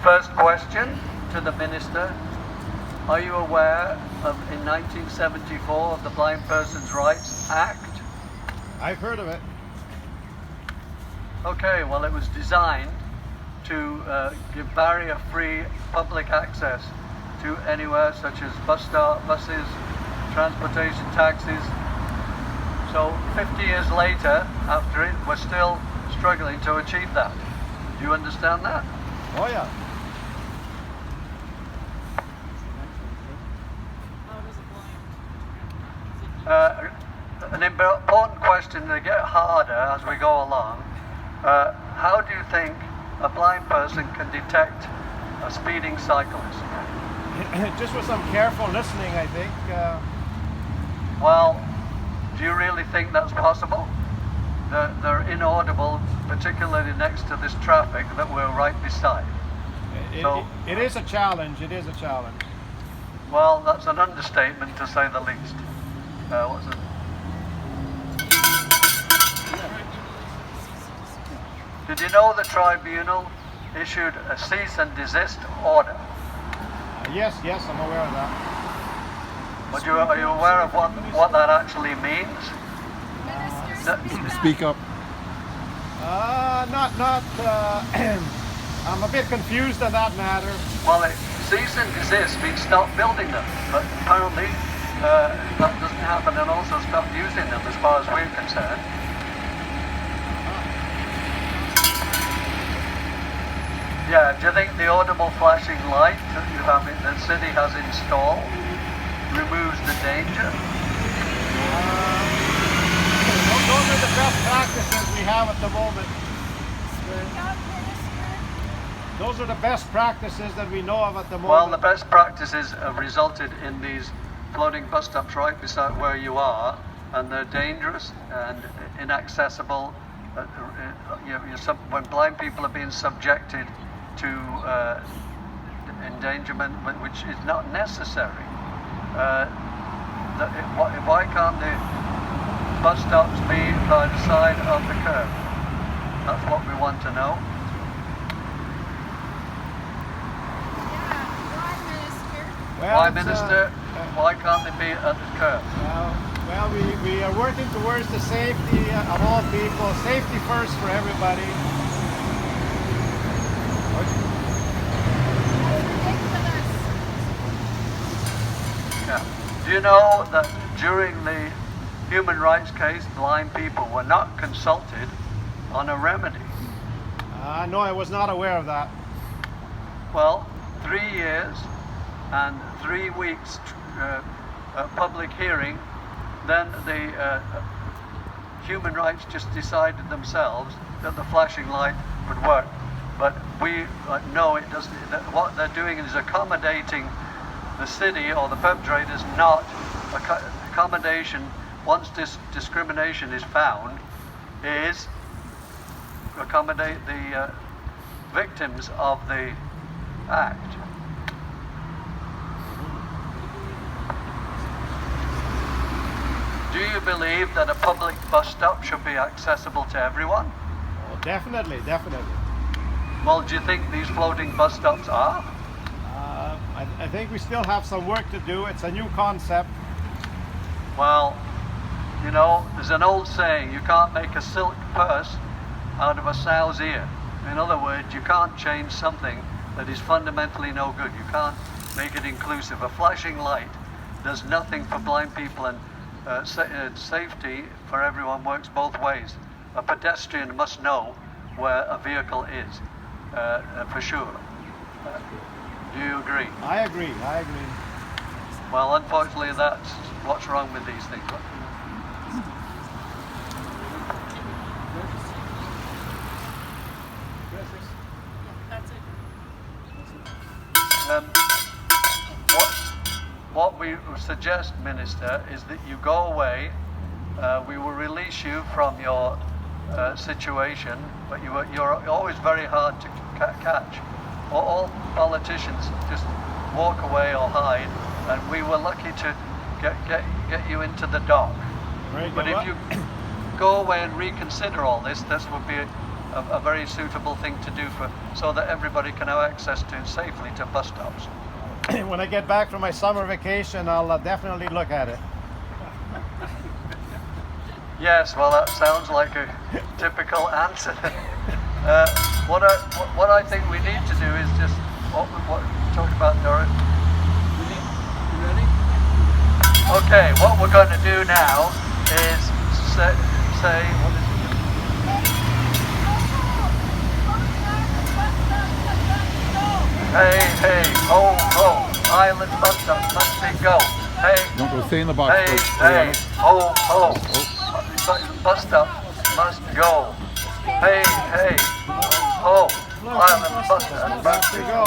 First question to the Minister. Are you aware of, in 1974, of the Blind Persons Rights Act? I've heard of it. Okay, well, it was designed to give barrier-free public access to anywhere, such as buses, transportation taxis. So 50 years later, after it, we're still struggling to achieve that. Do you understand that? Oh yeah. An important question to get harder as we go along. How do you think a blind person can detect a speeding cyclist? Just with some careful listening, I think. Well, do you really think that's possible? They're inaudible, particularly next to this traffic that we're right beside. It is a challenge. It is a challenge. Well, that's an understatement to say the least. What's it? Did you know the tribunal issued a cease and desist order? Yes, I'm aware of that. But are you aware of what that actually means? Speak up. I'm a bit confused on that matter. Well, cease and desist means stop building them, but apparently that doesn't happen, and also stop using them as far as we're concerned. Yeah, do you think the audible flashing light that the city has installed removes the danger? Those are the best practices we have at the moment. Those are the best practices that we know of at the moment. Well, the best practices have resulted in these floating bus stops right beside where you are, and they're dangerous and inaccessible. When blind people are being subjected to endangerment, which is not necessary. Why can't the bus stops be by the side of the curb? That's what we want to know. Well, why, Minister? Why can't they be at the curb? Well, we are working towards the safety of all people. Safety first for everybody. Yeah. Do you know that during the human rights case, blind people were not consulted on a remedy? No, I was not aware of that. Well, 3 years and 3 weeks public hearing, then the human rights just decided themselves that the flashing light would work. But we know it doesn't. What they're doing is accommodating the city or the perpetrators, not accommodation. Once this discrimination is found, is accommodate the victims of the act. Do you believe that a public bus stop should be accessible to everyone? Oh, definitely. Well, do you think these floating bus stops are? I think we still have some work to do. It's a new concept. Well, you know, there's an old saying, you can't make a silk purse out of a sow's ear. In other words, you can't change something that is fundamentally no good. You can't make it inclusive. A flashing light does nothing for blind people, and safety for everyone works both ways. A pedestrian must know where a vehicle is, for sure. Do you agree? I agree. Well, unfortunately, that's what's wrong with these things. What we suggest, Minister, is that you go away. We will release you from your situation, but you're always very hard to catch. All politicians just walk away or hide, and we were lucky to get you into the dock. But if you go away and reconsider all this would be a very suitable thing to do so that everybody can have access to safely to bus stops. When I get back from my summer vacation, I'll definitely look at it. Yes, well, that sounds like a typical answer. What I think we need to do is just what we talked about, Doris. You ready? Okay, what we're going to do now is say what is it? Hey, hey, ho, ho, island bus stop must be go. Hey, Don't go stay in the box. hey, first. hey, ho, ho, bus stop must go. Hey, hey, ho, island bus stop must be go.